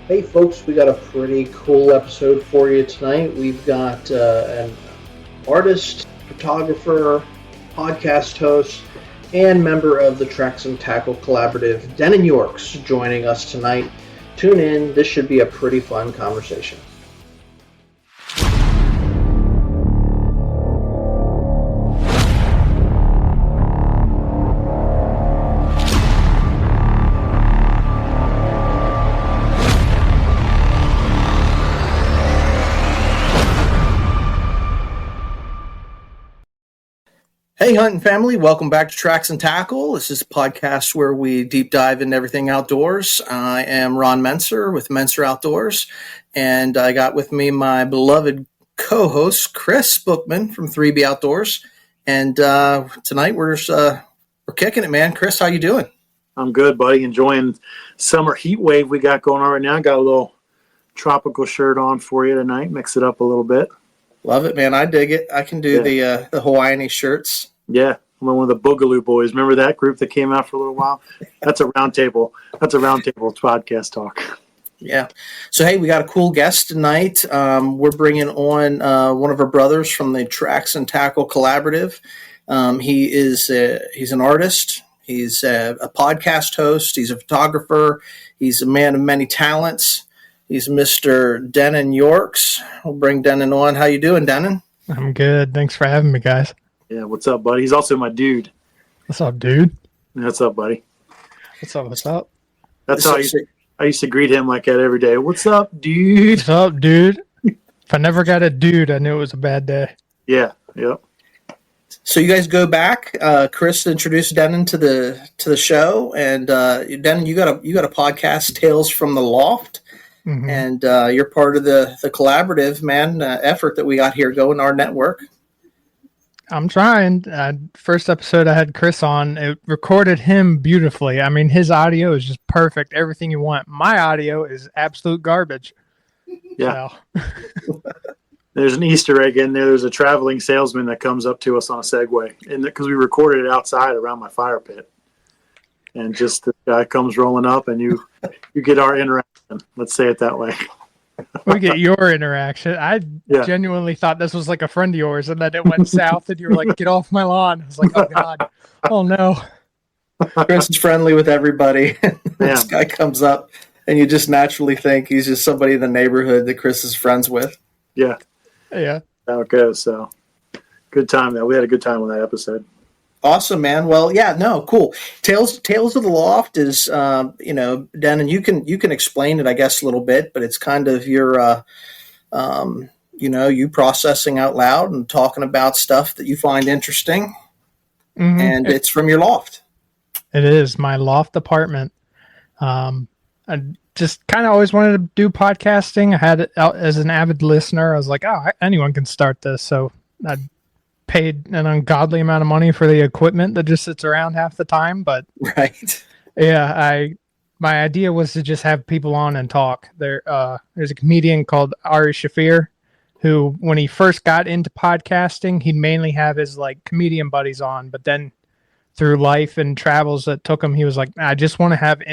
Hey folks, we got a pretty cool episode for you tonight. We've got an artist, photographer, podcast host, and member of the Tracks and Tackle Collaborative, Dennon Yorks, joining us tonight. Tune in, this should be a pretty fun conversation. Hey, hunting family, welcome back to Tracks and Tackle. This is a podcast where we deep dive into everything outdoors. I am Ron Menser with Menser Outdoors, and I got with me my beloved co-host, Chris Bookman from 3B Outdoors. And tonight we're kicking it, man. Chris, how you doing? I'm good, buddy. Enjoying summer heat wave we got going on right now. Got a little tropical shirt on for you tonight. Mix it up a little bit. Love it, man. I dig it. I can do the Hawaiian shirts. Yeah, I'm one of the Boogaloo Boys. Remember that group that came out for a little while? That's a roundtable. That's a roundtable podcast talk. Yeah. So, hey, we got a cool guest tonight. We're bringing on one of our brothers from the Tracks and Tackle Collaborative. He's an artist. He's a podcast host. He's a photographer. He's a man of many talents. He's Mr. Dennon Yorks. We'll bring Dennon on. How you doing, Dennon? I'm good. Thanks for having me, guys. Yeah, what's up, buddy? He's also my dude. What's up, dude? What's up, buddy? What's up? What's up? That's how I used to greet him like that every day. What's up, dude? What's up, dude? If I never got a dude, I knew it was a bad day. Yeah, yep. So you guys go back. Chris introduced Dennon to the show, and Dennon, you got a podcast, Tales from the Loft. Mm-hmm. And you're part of the collaborative, man, effort that we got here going, our network. I'm trying. First episode I had Chris on, it recorded him beautifully. I mean, his audio is just perfect, everything you want. My audio is absolute garbage. Yeah. So. There's an Easter egg in there. There's a traveling salesman that comes up to us on a Segway, and because we recorded it outside around my fire pit. And just the guy comes rolling up, and you get our interaction. Let's say it that way. We get your interaction. I genuinely thought this was like a friend of yours, and then it went south, and you were like, "Get off my lawn!" I was like, "Oh God, oh no." Chris is friendly with everybody. This guy comes up, and you just naturally think he's just somebody in the neighborhood that Chris is friends with. Yeah. That's how it goes. So, good time though. We had a good time on that episode. Awesome, man. Well, yeah, no, cool. Tales of the Loft is, Dennon, you can explain it, I guess, a little bit, but it's kind of your, you processing out loud and talking about stuff that you find interesting, and it's from your loft. It is my loft apartment. I just kind of always wanted to do podcasting. I had it out as an avid listener. I was like, anyone can start this, so I paid an ungodly amount of money for the equipment that just sits around half the time, but right. Yeah, my idea was to just have people on and talk. There's a comedian called Ari Shafir who, when he first got into podcasting, he'd mainly have his like comedian buddies on, but then through life and travels that took him, he was like, I just want to have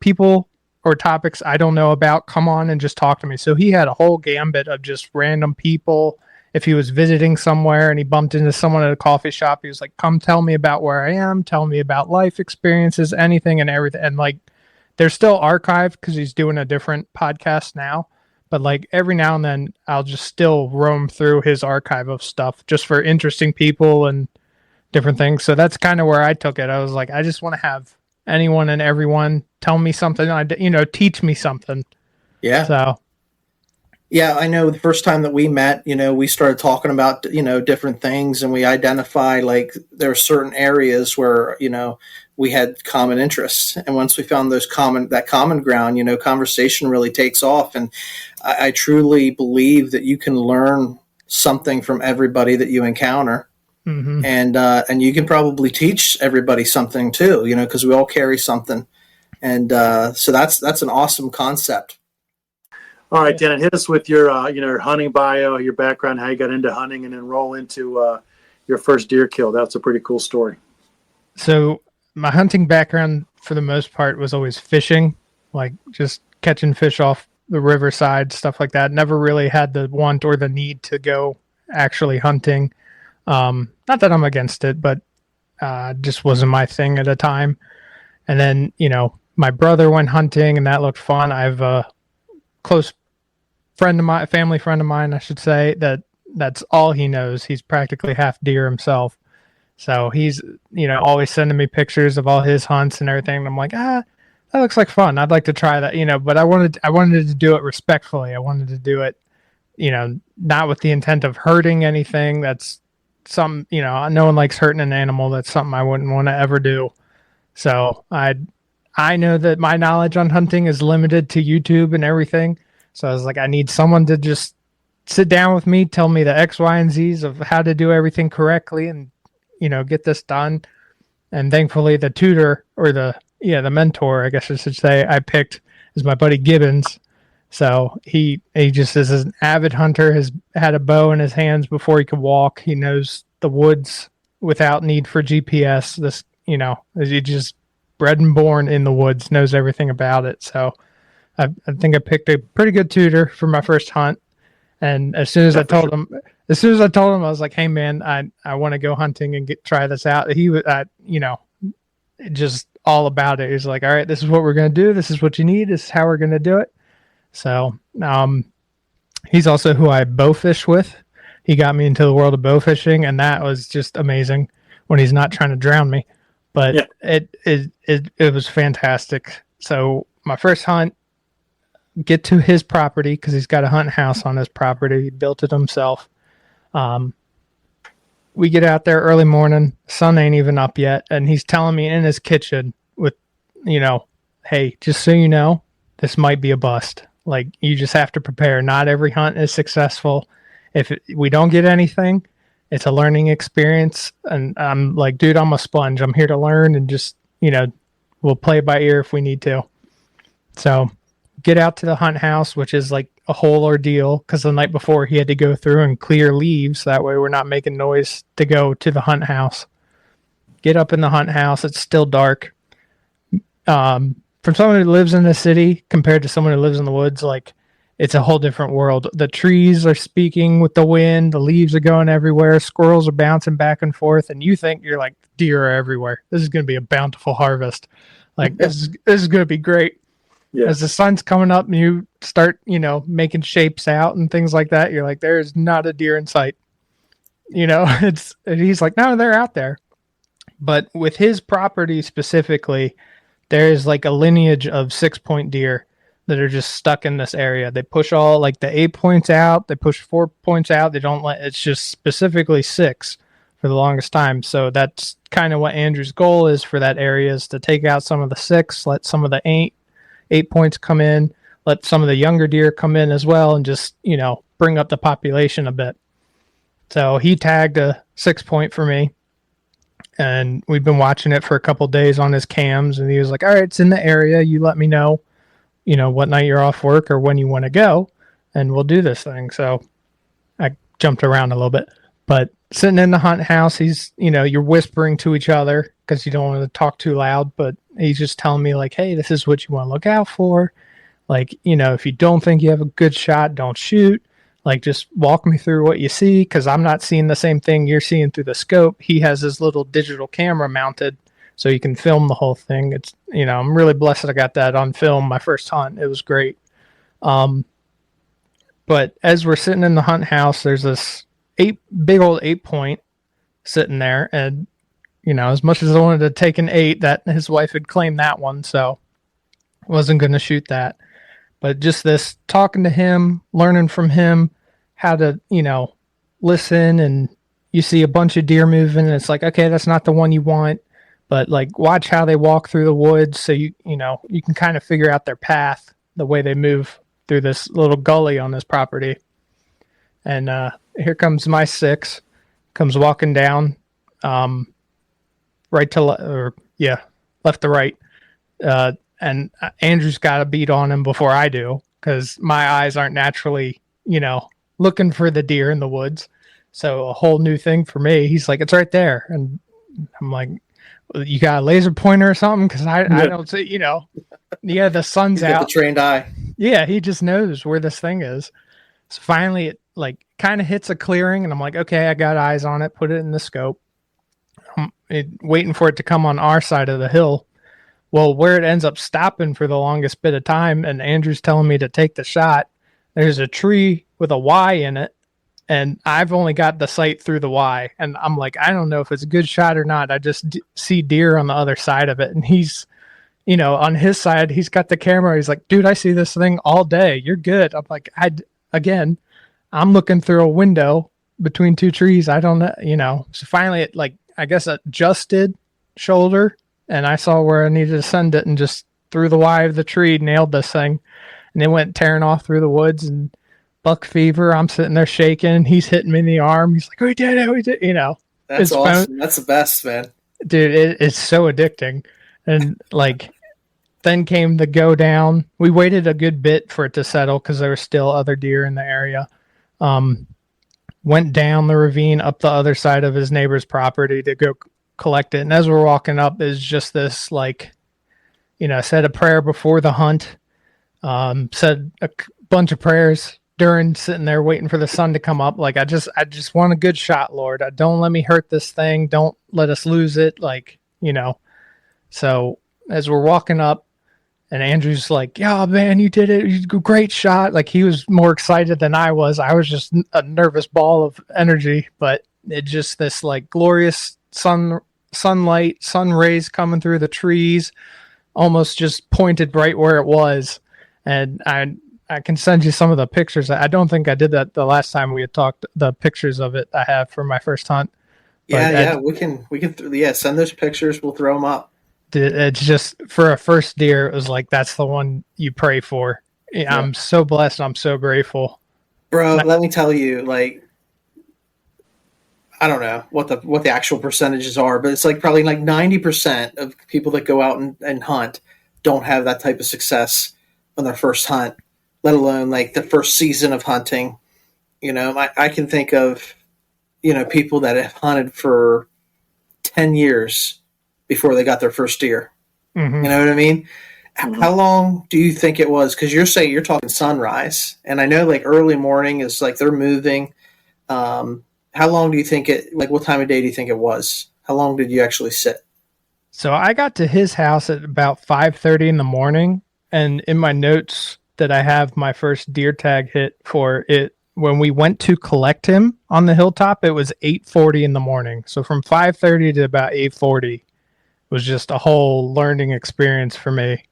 people or topics I don't know about come on and just talk to me. So he had a whole gambit of just random people. If he was visiting somewhere and he bumped into someone at a coffee shop, he was like, come tell me about where I am, tell me about life experiences, anything and everything. And like, they're still archived because he's doing a different podcast now. But like every now and then I'll just still roam through his archive of stuff just for interesting people and different things. So that's kind of where I took it. I was like, I just want to have anyone and everyone tell me something, teach me something. Yeah. So. Yeah, I know the first time that we met, we started talking about, different things, and we identify like there are certain areas where, we had common interests. And once we found that common ground, conversation really takes off. And I truly believe that you can learn something from everybody that you encounter. Mm-hmm. And you can probably teach everybody something too, because we all carry something. And so that's an awesome concept. All right, Dennon, hit us with your hunting bio, your background, how you got into hunting, and then roll into your first deer kill. That's a pretty cool story. So my hunting background, for the most part, was always fishing, like just catching fish off the riverside, stuff like that. Never really had the want or the need to go actually hunting. Not that I'm against it, but just wasn't my thing at the time. And then, my brother went hunting and that looked fun. I have a close friend of mine, family friend of mine, I should say, that's all he knows. He's practically half deer himself. So he's, always sending me pictures of all his hunts and everything. And I'm like, that looks like fun. I'd like to try that, but I wanted to do it respectfully. I wanted to do it, not with the intent of hurting anything. That's no one likes hurting an animal. That's something I wouldn't want to ever do. So I know that my knowledge on hunting is limited to YouTube and everything. So I was like, I need someone to just sit down with me, tell me the X, Y, and Z's of how to do everything correctly and, get this done. And thankfully the tutor or the mentor, I guess I should say, I picked is my buddy Gibbons. So he just is an avid hunter, has had a bow in his hands before he could walk. He knows the woods without need for GPS. This, he just bred and born in the woods, knows everything about it. So I think I picked a pretty good tutor for my first hunt. And as soon as I told him, I was like, "Hey man, I want to go hunting and try this out." He was, just all about it. He's like, "All right, this is what we're going to do. This is what you need. This is how we're going to do it." So, he's also who I bow fish with. He got me into the world of bow fishing, and that was just amazing when he's not trying to drown me. But it was fantastic. So my first hunt, get to his property because he's got a hunting house on his property. He built it himself. We get out there early morning. Sun ain't even up yet, and he's telling me in his kitchen with, hey, just so you know, this might be a bust. Like, you just have to prepare. Not every hunt is successful. If we don't get anything, it's a learning experience. And I'm like, dude, I'm a sponge. I'm here to learn and just, we'll play by ear if we need to. So get out to the hunt house, which is like a whole ordeal because the night before he had to go through and clear leaves. That way we're not making noise to go to the hunt house. Get up in the hunt house. It's still dark. From someone who lives in the city compared to someone who lives in the woods, like, it's a whole different world. The trees are speaking with the wind. The leaves are going everywhere. Squirrels are bouncing back and forth. And you think you're like, deer are everywhere. This is going to be a bountiful harvest. Like, this is going to be great. Yeah. As the sun's coming up and you start, making shapes out and things like that, you're like, there's not a deer in sight. And he's like, no, they're out there. But with his property specifically, there's like a lineage of 6-point deer that are just stuck in this area. They push all like the 8 points out. They push 4 points out. They don't it's just specifically 6 for the longest time. So that's kind of what Andrew's goal is for that area, is to take out some of the 6, let some of the 8 points come in, let some of the younger deer come in as well, and just, bring up the population a bit. So he tagged a 6-point for me, and we've been watching it for a couple days on his cams, and he was like, all right, it's in the area. You let me know, what night you're off work or when you want to go, and we'll do this thing. So I jumped around a little bit, but sitting in the hunt house, he's, you're whispering to each other because you don't want to talk too loud, but he's just telling me like, hey, this is what you want to look out for. Like, if you don't think you have a good shot, don't shoot. Like, just walk me through what you see, because I'm not seeing the same thing you're seeing through the scope. He has his little digital camera mounted so you can film the whole thing. It's, I'm really blessed that I got that on film my first hunt. It was great. But as we're sitting in the hunt house, there's this big old 8-point sitting there. And, as much as I wanted to take an 8, that his wife had claimed that one, so I wasn't going to shoot that. But just this, talking to him, learning from him how to, listen, and you see a bunch of deer moving, and it's like, okay, that's not the one you want, but like, watch how they walk through the woods, so you can kind of figure out their path, the way they move through this little gully on this property. And here comes my 6, comes walking down, left to right. And Andrew's got a beat on him before I do, because my eyes aren't naturally, looking for the deer in the woods. So a whole new thing for me. He's like, it's right there. And I'm like, you got a laser pointer or something? Because I don't see, the sun's out. The trained eye. Yeah, he just knows where this thing is. So finally, it like kind of hits a clearing, and I'm like, okay, I got eyes on it. Put it in the scope. Waiting for it to come on our side of the hill. Well, where it ends up stopping for the longest bit of time, and Andrew's telling me to take the shot, there's a tree with a Y in it, and I've only got the sight through the Y. And I'm like, I don't know if it's a good shot or not. I just see deer on the other side of it. And he's, on his side, he's got the camera. He's like, dude, I see this thing all day. You're good. I'm like, I'm looking through a window between two trees. I don't know, So finally it I guess adjusted shoulder, and I saw where I needed to send it, and just through the Y of the tree, nailed this thing. And it went tearing off through the woods, and buck fever. I'm sitting there shaking. He's hitting me in the arm. He's like, we did it. That's awesome. That's the best, man. Dude, it's so addicting. And then came the go down. We waited a good bit for it to settle because there were still other deer in the area. Went down the ravine up the other side of his neighbor's property to go collect it. And as we're walking up, is just this said a prayer before the hunt. Said a bunch of prayers during sitting there waiting for the sun to come up. I just want a good shot, Lord. Don't let me hurt this thing. Don't let us lose it. So as we're walking up, and Andrew's like, yeah, man, you did it. You great shot. He was more excited than I was. I was just a nervous ball of energy, but it just this glorious sunlight, sun rays coming through the trees, almost just pointed right where it was. And I can send you some of the pictures. I don't think I did that the last time we had talked, the pictures of it I have for my first hunt. But we can send those pictures. We'll throw them up. It's just for a first deer, it was that's the one you pray for. Yeah. I'm so blessed. I'm so grateful. Bro, let me tell you, I don't know what the actual percentages are, but it's probably 90% of people that go out and hunt don't have that type of success on their first hunt, let alone the first season of hunting. I can think of, people that have hunted for 10 years before they got their first deer. Mm-hmm. You know what I mean? Mm-hmm. How long do you think it was? Because you're talking sunrise, and I know early morning is they're moving. How long do you think what time of day do you think it was? How long did you actually sit? So I got to his house at about 5:30 in the morning, and in my notes that I have my first deer tag hit for it, when we went to collect him on the hilltop, it was 8:40 in the morning. So from 5:30 to about 8:40 was just a whole learning experience for me.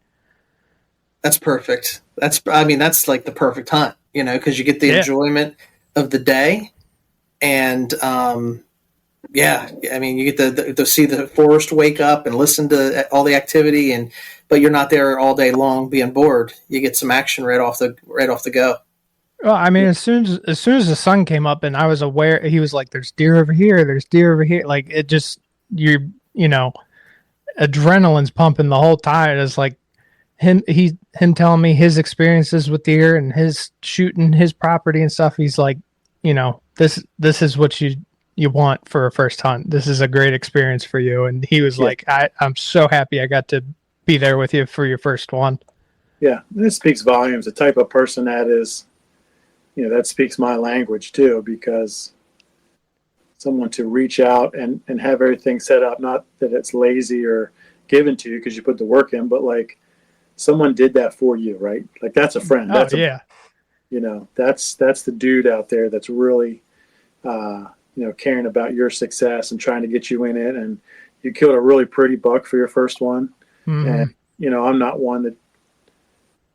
That's perfect. That's the perfect hunt, because you get the enjoyment of the day. And, you get to see the forest wake up and listen to all the activity, but you're not there all day long being bored. You get some action right off the go. Well, as soon as the sun came up and I was aware, he was like, there's deer over here. There's deer over here. It just, adrenaline's pumping the whole time. It's him telling me his experiences with deer and his shooting his property and stuff. He's like, this is what you want for a first hunt. This is a great experience for you. And he was like, I'm so happy I got to be there with you for your first one. Yeah. This speaks volumes. The type of person that is, that speaks my language too, because someone to reach out and have everything set up, not that it's lazy or given to you because you put the work in, but someone did that for you, right? That's a friend. That's that's the dude out there that's really, caring about your success and trying to get you in it. And you killed a really pretty buck for your first one. Mm-hmm. And, I'm not one that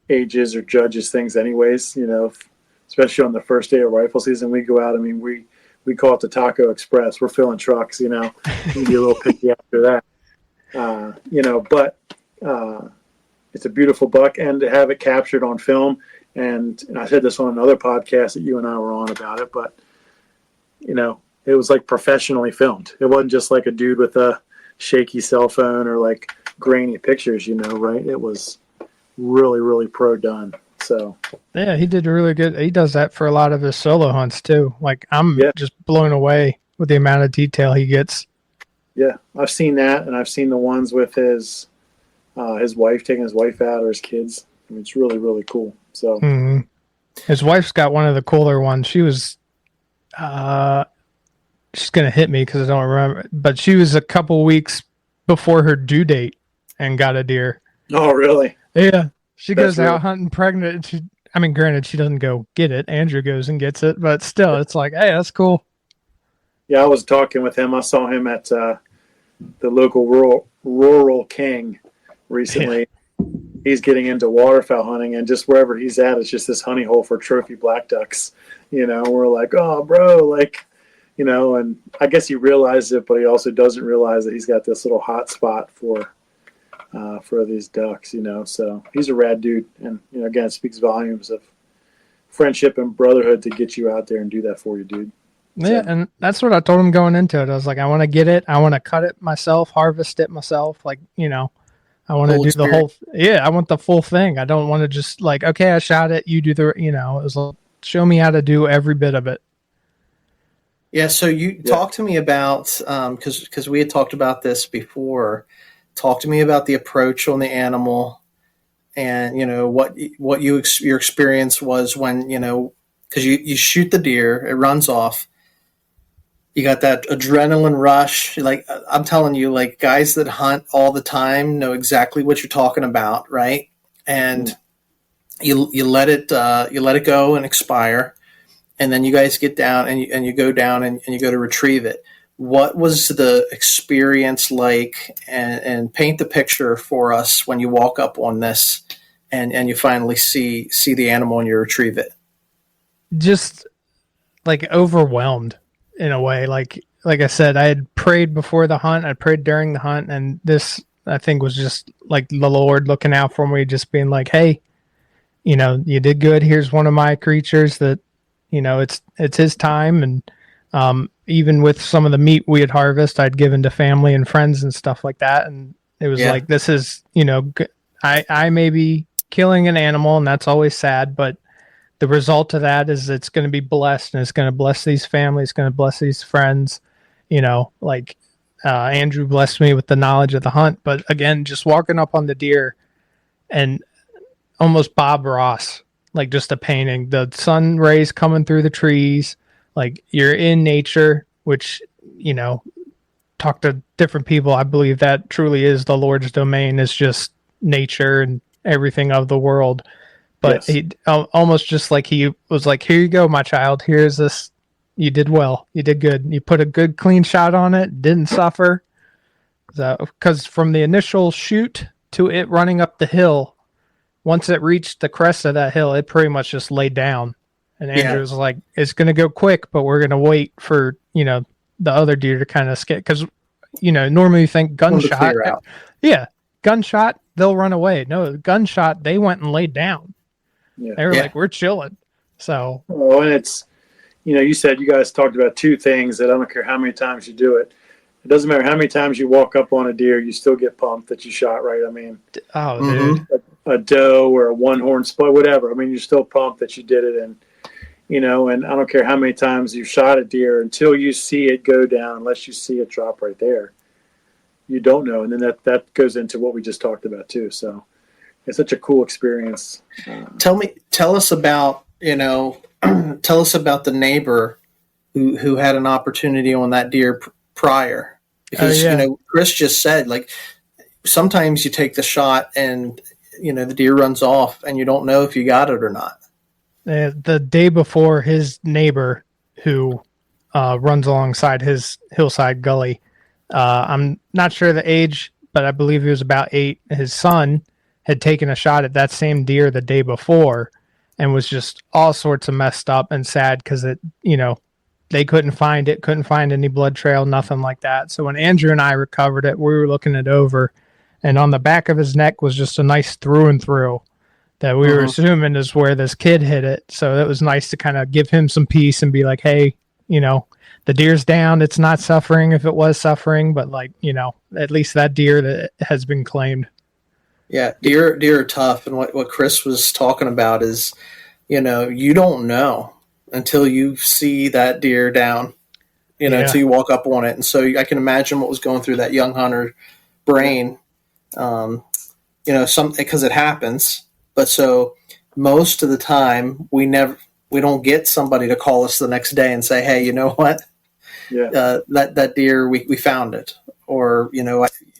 ages or judges things anyways, especially on the first day of rifle season. We go out, we call it the Taco Express. We're filling trucks, we can be a little picky after that. But it's a beautiful buck, and to have it captured on film. And I said this on another podcast that you and I were on about it, but it was professionally filmed. It wasn't just a dude with a shaky cell phone or grainy pictures, right? It was really, really pro done. So yeah, he did really good. He does that for a lot of his solo hunts too. I'm just blown away with the amount of detail he gets. Yeah, I've seen that, and I've seen the ones with his wife, taking his wife out, or his kids. It's really, really cool. So his wife's got one of the cooler ones. She was, she's going to hit me because I don't remember, but she was a couple weeks before her due date and got a deer. Oh, really? Yeah. She That's goes out hunting pregnant. I mean, granted, she doesn't go get it. Andrew goes and gets it, but still, it's like, hey, that's cool. Yeah, I was talking with him. I saw him at the local rural king recently. Yeah. He's getting into waterfowl hunting, and just wherever he's at, it's just this honey hole for trophy black ducks. We're like, oh, bro, like, and I guess he realizes it, but he also doesn't realize that he's got this little hot spot for these ducks, So he's a rad dude, and again, it speaks volumes of friendship and brotherhood to get you out there and do that for you, dude. Yeah, and that's what I told him going into it. I was like, I want to get it. I want to cut it myself, harvest it myself. Like, I want to do the whole. I want the full thing. I don't want to just like, okay, I shot it. You do the, it was like, show me how to do every bit of it. Yeah. So you talk to me about, because we had talked about this before. Talk to me about the approach on the animal, and what your experience was when because you shoot the deer, it runs off. You got that adrenaline rush. Like I'm telling you, like guys that hunt all the time know exactly what you're talking about, right? And you let it go and expire, and then you guys get down and you go down and you go to retrieve it. What was the experience like? And paint the picture for us when you walk up on this and you finally see the animal and you retrieve it. Just like overwhelmed. In a way, like I said, I had prayed before the hunt, I prayed during the hunt, and this I think was just like the Lord looking out for me, just being like, hey, you did good. Here's one of my creatures that, it's his time. And even with some of the meat we had harvested, I'd given to family and friends and stuff like that. And it was like, this is, I may be killing an animal, and that's always sad, but the result of that is it's going to be blessed, and it's going to bless these families, it's going to bless these friends. Andrew blessed me with the knowledge of the hunt. But again, just walking up on the deer and almost Bob Ross, like just a painting, the sun rays coming through the trees, like you're in nature, which, talk to different people. I believe that truly is the Lord's domain, is just nature and everything of the world. But he almost just like he was like, here you go, my child. Here's this. You did well. You did good. You put a good, clean shot on it. Didn't suffer. Because from the initial shoot to it running up the hill, once it reached the crest of that hill, it pretty much just laid down. And Andrew was like, it's going to go quick, but we're going to wait for, the other deer to kind of skip. Because, normally you think gunshot. Yeah, gunshot, they'll run away. No, gunshot, they went and laid down. Yeah. They were like, we're chilling. So, and it's, you said you guys talked about two things that I don't care how many times you do it. It doesn't matter how many times you walk up on a deer, you still get pumped that you shot right. I mean, dude, a doe or a one horn split, whatever. I mean, you're still pumped that you did it. And, and I don't care how many times you shot a deer until you see it go down, unless you see it drop right there. You don't know. And then that goes into what we just talked about too. So, it's such a cool experience. Tell us about, tell us about the neighbor who had an opportunity on that deer prior, because, Chris just said, like, sometimes you take the shot and, the deer runs off and you don't know if you got it or not. The day before, his neighbor who runs alongside his hillside gully, I'm not sure the age, but I believe he was about 8. His son had taken a shot at that same deer the day before and was just all sorts of messed up and sad because it, they couldn't find any blood trail, nothing like that. So when Andrew and I recovered it, we were looking it over, and on the back of his neck was just a nice through and through that we were assuming is where this kid hit it. So it was nice to kind of give him some peace and be like, hey, the deer's down. It's not suffering if it was suffering, but at least that deer that has been claimed. Yeah, deer are tough, and what Chris was talking about is, you don't know until you see that deer down, until you walk up on it. And so I can imagine what was going through that young hunter brain, because it happens. But so most of the time we don't get somebody to call us the next day and say, hey, you know what? Yeah. That deer, we found it, or,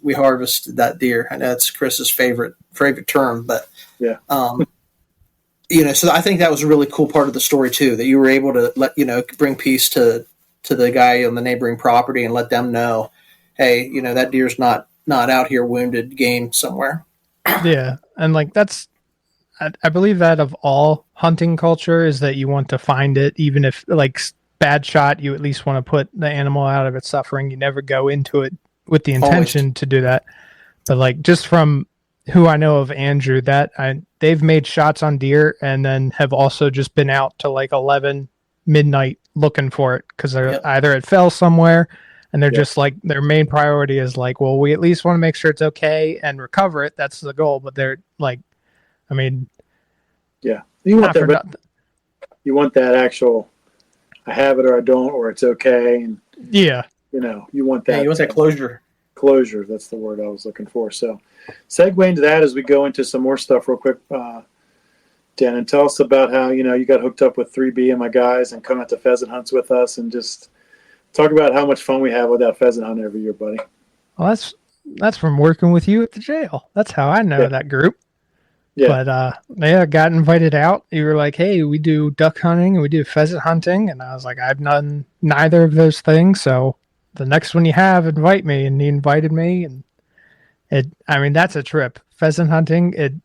we harvested that deer. I know that's Chris's favorite term, but yeah. So I think that was a really cool part of the story too, that you were able to bring peace to the guy on the neighboring property and let them know, hey, that deer's not out here wounded game somewhere. Yeah. And like, I believe that of all hunting culture is that you want to find it, even if like bad shot, you at least want to put the animal out of its suffering. You never go into it with the intention to do that. But like, just from who I know of Andrew, they've made shots on deer and then have also just been out to like 11 midnight looking for it, because either it fell somewhere and they're just like, their main priority is like, well, we at least want to make sure it's okay and recover it. That's the goal. But they're like, I mean, you want that actual, I have it or I don't, or it's okay. And you want that. Yeah, you want that closure. Closure. That's the word I was looking for. So segue into that as we go into some more stuff real quick. Dennon, tell us about how, you got hooked up with 3B and my guys and come out to pheasant hunts with us, and just talk about how much fun we have with that pheasant hunt every year, buddy. Well, that's from working with you at the jail. That's how I know that group. Yeah. But got invited out. You were like, hey, we do duck hunting and we do pheasant hunting. And I was like, I've done neither of those things. So the next one you have, invite me. And he invited me. And that's a trip. Pheasant hunting,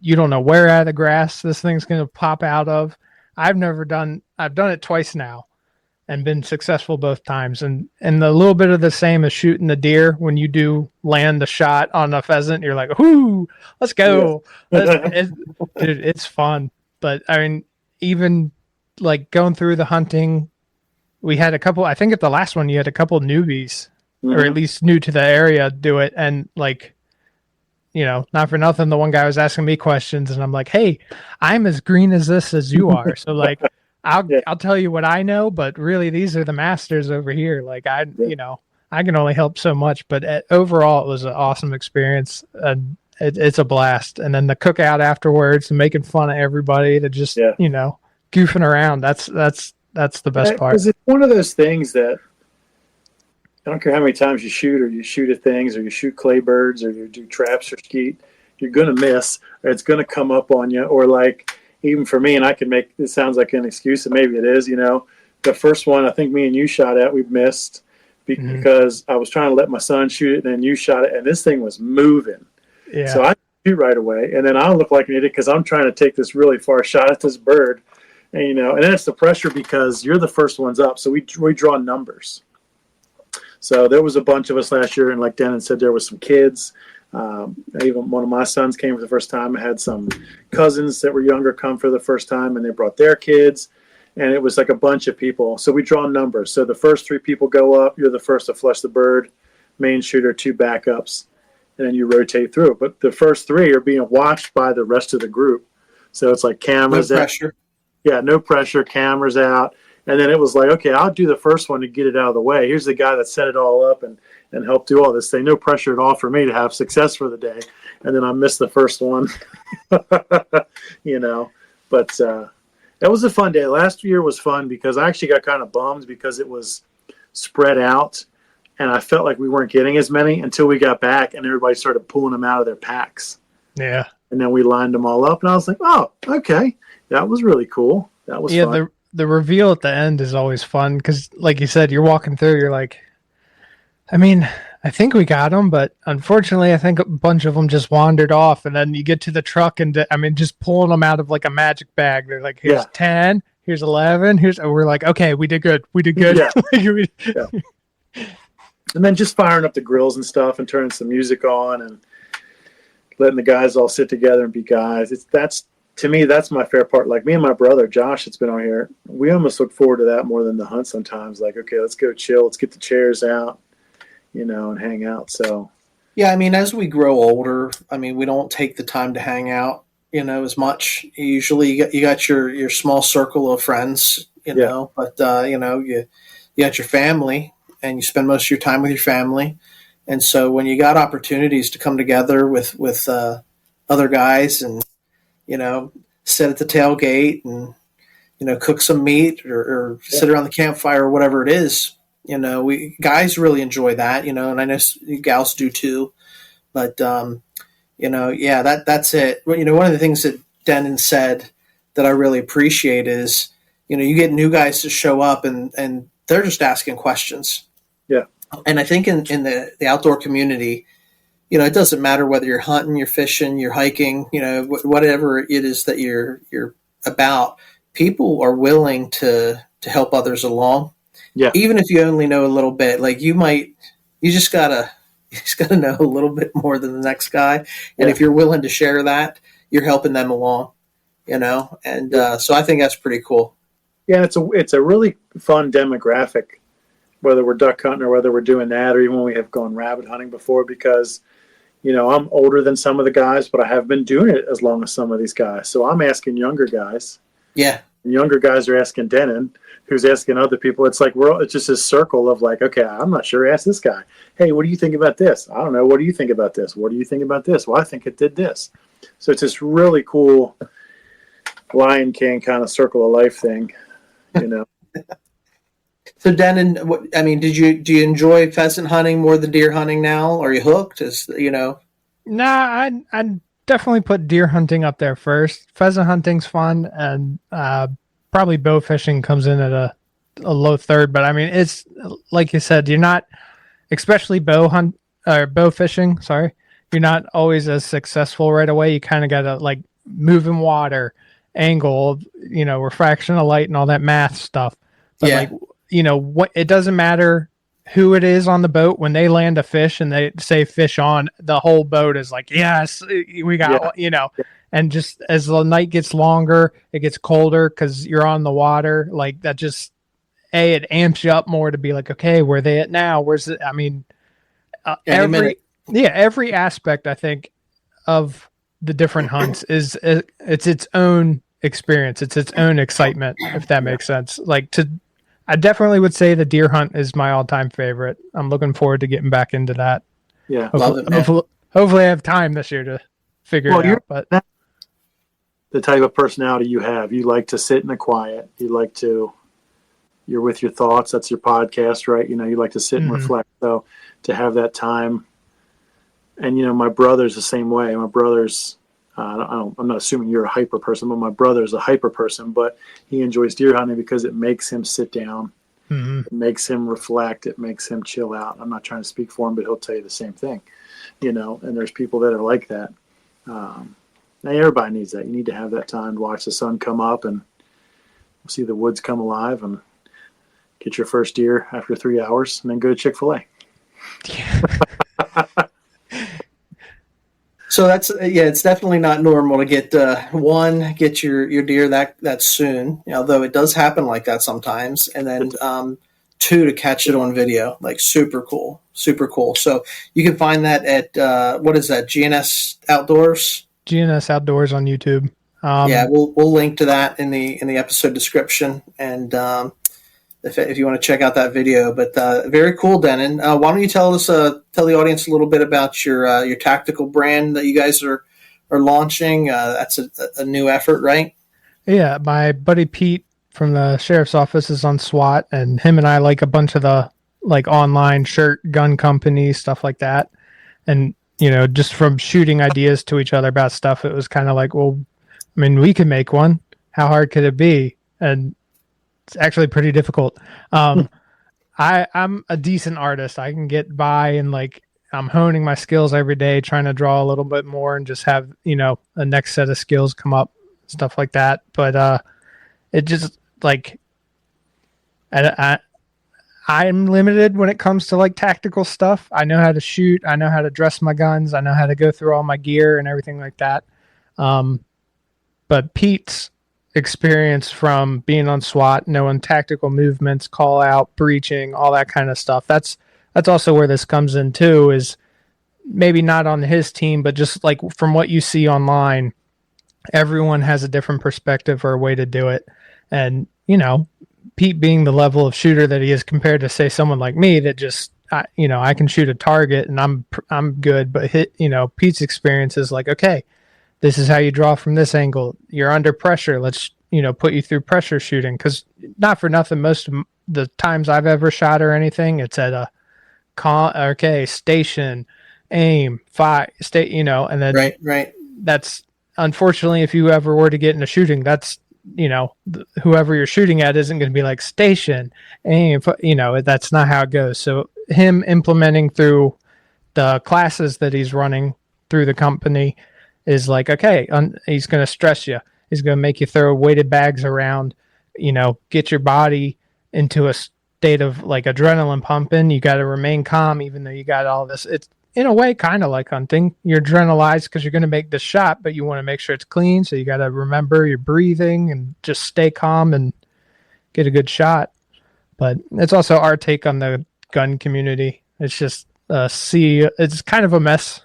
you don't know where out of the grass this thing's going to pop out of. I've done it twice now and been successful both times. And a little bit of the same as shooting the deer. When you do land the shot on a pheasant, you're like, whoo, let's go. Dude, it's fun. But even like going through the hunting, we had a couple, I think at the last one, you had a couple newbies, or at least new to the area, do it. And like, not for nothing, the one guy was asking me questions and I'm like, hey, I'm as green as this as you are. So like, I'll tell you what I know, but really these are the masters over here. Like I can only help so much, but overall it was an awesome experience. And it's a blast. And then the cookout afterwards and making fun of everybody to just, goofing around. That's the best part. It's one of those things that I don't care how many times you shoot at things, or you shoot clay birds, or you do traps or skeet, you're going to miss, or it's going to come up on you. Or like, even for me, and I can make, it sounds like an excuse, and maybe it is, the first one I think me and you shot at, we missed because I was trying to let my son shoot it, and then you shot it, and this thing was moving. Yeah. So I shoot right away, and then I look like an idiot because I'm trying to take this really far shot at this bird, and and then it's the pressure because you're the first ones up, so we draw numbers. So there was a bunch of us last year, and like Dennon said, there was some kids. Even one of my sons came for the first time. I had some cousins that were younger come for the first time, and they brought their kids. And it was like a bunch of people. So we draw numbers. So the first 3 people go up. You're the first to flush the bird, main shooter, 2 backups, and then you rotate through. But the first 3 are being watched by the rest of the group. So it's like cameras. No pressure. No pressure, cameras out. And then it was like, okay, I'll do the first one to get it out of the way. Here's the guy that set it all up and helped do all this thing. No pressure at all for me to have success for the day. And then I missed the first one, But that was a fun day. Last year was fun because I actually got kind of bummed because it was spread out. And I felt like we weren't getting as many until we got back and everybody started pulling them out of their packs. Yeah. And then we lined them all up. And I was like, oh, okay. That was really cool. That was fun. The reveal at the end is always fun because, like you said, you're walking through, you're like, I think we got them, but unfortunately, I think a bunch of them just wandered off. And then you get to the truck and, just pulling them out of like a magic bag. They're like, here's 10, here's 11, we're like, okay, we did good. Yeah. And then just firing up the grills and stuff and turning some music on and letting the guys all sit together and be guys. To me, that's my favorite part. Like me and my brother, Josh, that's been on here, we almost look forward to that more than the hunt sometimes. Like, okay, let's go chill. Let's get the chairs out, and hang out. So, yeah, as we grow older, we don't take the time to hang out, as much. Usually you got your small circle of friends, but, you got your family and you spend most of your time with your family. And so when you got opportunities to come together with other guys and, sit at the tailgate and, cook some meat or sit around the campfire or whatever it is. We guys really enjoy that, and I know gals do too. But, that's it. One of the things that Dennon said that I really appreciate is, you get new guys to show up and they're just asking questions. Yeah. And I think in the outdoor community, it doesn't matter whether you're hunting, you're fishing, you're hiking, whatever it is that you're about, people are willing to help others along. Yeah. Even if you only know a little bit, like you just gotta know a little bit more than the next guy. And if you're willing to share that, you're helping them along, and so I think that's pretty cool. Yeah. It's a really fun demographic, whether we're duck hunting or whether we're doing that, or even when we have gone rabbit hunting before, because, I'm older than some of the guys, but I have been doing it as long as some of these guys. So I'm asking younger guys. Yeah. And younger guys are asking Dennon, who's asking other people. It's like, it's just a circle of like, okay, I'm not sure. Ask this guy. Hey, what do you think about this? I don't know. What do you think about this? What do you think about this? Well, I think it did this. So it's this really cool Lion King kind of circle of life thing, So Dennon, do you enjoy pheasant hunting more than deer hunting now? Are you hooked? Nah, I'd definitely put deer hunting up there first. Pheasant hunting's fun, and probably bow fishing comes in at a low third. But it's like you said, you're not, especially bow fishing. Sorry, you're not always as successful right away. You kind of got to like move in water, angle, refraction of light, and all that math stuff. But what, it doesn't matter who it is on the boat. When they land a fish and they say fish on, the whole boat is like, yes, we got, and just as the night gets longer, it gets colder because you're on the water. Like that just, it amps you up more to be like, okay, where are they at now? Where's it? Every aspect, I think, of the different hunts is it's its own experience. It's its own excitement, if that makes sense. I definitely would say the deer hunt is my all-time favorite. I'm looking forward to getting back into that. Yeah. Hopefully I have time this year to figure it out. But the type of personality you have, you like to sit in the quiet. You're with your thoughts. That's your podcast, right? You like to sit and reflect. So to have that time, and my brother's the same way. My brother's, I'm not assuming you're a hyper person, but my brother's a hyper person, but he enjoys deer hunting because it makes him sit down. Mm-hmm. It makes him reflect. It makes him chill out. I'm not trying to speak for him, but he'll tell you the same thing, and there's people that are like that. Now everybody needs that. You need to have that time to watch the sun come up and see the woods come alive and get your first deer after 3 hours and then go to Chick-fil-A. Yeah. So that's it's definitely not normal to get your deer that soon. Although it does happen like that sometimes, and then 2 to catch it on video, like super cool. So you can find that at what is that? GNS Outdoors. GNS Outdoors on YouTube. We'll link to that in the episode description, and if you want to check out that video. But very cool, Dennon. Why don't you tell the audience a little bit about your tactical brand that you guys are launching? That's a new effort, right? Yeah, my buddy Pete from the sheriff's office is on SWAT, and him and I like a bunch of the online shirt gun companies, stuff like that. And just from shooting ideas to each other about stuff, it was kind of like, well, we could make one. How hard could it be? And it's actually pretty difficult. I'm a decent artist. I can get by, and I'm honing my skills every day, trying to draw a little bit more and just have, a next set of skills come up, stuff like that. But it just I'm limited when it comes to tactical stuff. I know how to shoot. I know how to dress my guns. I know how to go through all my gear and everything like that. But Pete's experience from being on SWAT, knowing tactical movements, call out, breaching, all that kind of stuff. That's also where this comes in too, is maybe not on his team, but just from what you see online, everyone has a different perspective or a way to do it. And, Pete being the level of shooter that he is compared to say someone like me that just, I can shoot a target and I'm good. But Pete's experience is okay, this is how you draw from this angle. You're under pressure. Let's, put you through pressure shooting. Because not for nothing, most of the times I've ever shot or anything, it's at a station, aim, fire, and then right. That's unfortunately, if you ever were to get into shooting, that's whoever you're shooting at isn't going to be like station, aim, that's not how it goes. So him implementing through the classes that he's running through the company is like, okay, he's going to stress you. He's going to make you throw weighted bags around, get your body into a state of like adrenaline pumping. You got to remain calm, even though you got all this. It's in a way kind of like hunting. You're adrenalized because you're going to make the shot, but you want to make sure it's clean. So you got to remember your breathing and just stay calm and get a good shot. But it's also our take on the gun community. It's just it's kind of a mess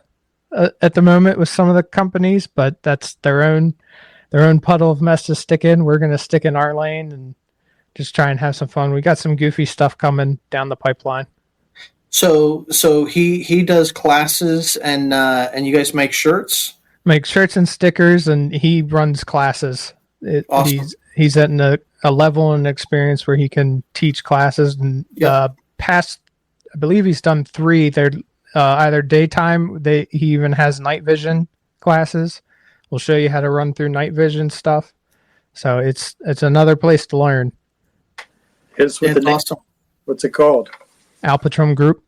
at the moment with some of the companies, but that's their own puddle of mess to stick in. We're going to stick in our lane and just try and have some fun. We got some goofy stuff coming down the pipeline. So he does classes and you guys make shirts? Make shirts and stickers, and he runs classes. Awesome. He's at a level and experience where he can teach classes. And past, I believe he's done 3. They're either daytime. He even has night vision classes. We'll show you how to run through night vision stuff. So it's another place to learn. It's awesome. What's it called? Alptraumgruppe.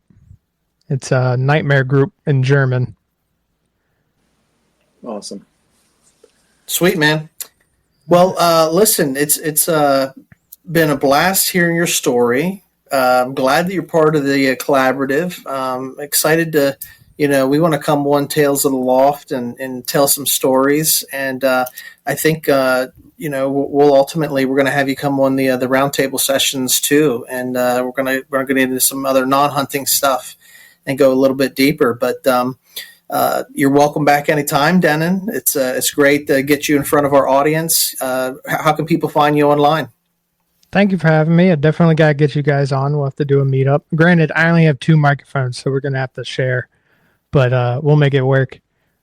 It's a nightmare group in German. Awesome. Sweet, man. Well, listen, it's been a blast hearing your story. I'm glad that you're part of the collaborative. Excited to, we want to come one Tales of the Loft and tell some stories. And I think, we'll ultimately, we're going to have you come on the roundtable sessions too. And we're going to get into some other non-hunting stuff and go a little bit deeper. But you're welcome back anytime, Dennon. It's great to get you in front of our audience. How can people find you online? Thank you for having me. I definitely got to get you guys on. We'll have to do a meetup. Granted, I only have 2 microphones, so we're going to have to share. But we'll make it work.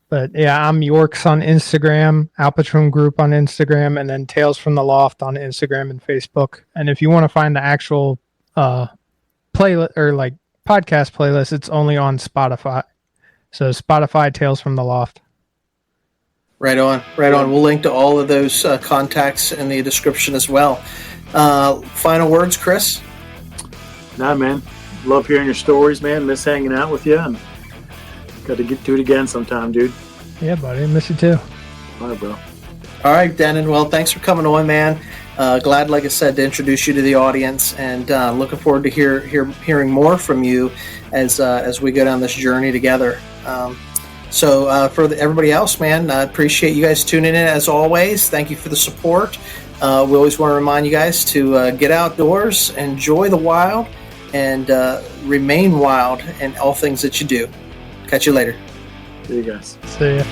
But yeah, I'm Yorks on Instagram, Alptraumgruppe on Instagram, and then Tales from the Loft on Instagram and Facebook. And if you want to find the actual playlist or like podcast playlist, it's only on Spotify. So Spotify, Tales from the Loft. Right on. We'll link to all of those contacts in the description as well. Final words, Chris? Nah, man. Love hearing your stories, man. Miss hanging out with you. And got to do it again sometime, dude. Yeah, buddy. I miss you too. All right, bro. All right, Dennon. Well, thanks for coming on, man. Glad, like I said, to introduce you to the audience, and looking forward to hearing more from you as we go down this journey together. So for everybody else, man, I appreciate you guys tuning in as always. Thank you for the support. We always want to remind you guys to get outdoors, enjoy the wild, and remain wild in all things that you do. Catch you later. See you guys. See ya.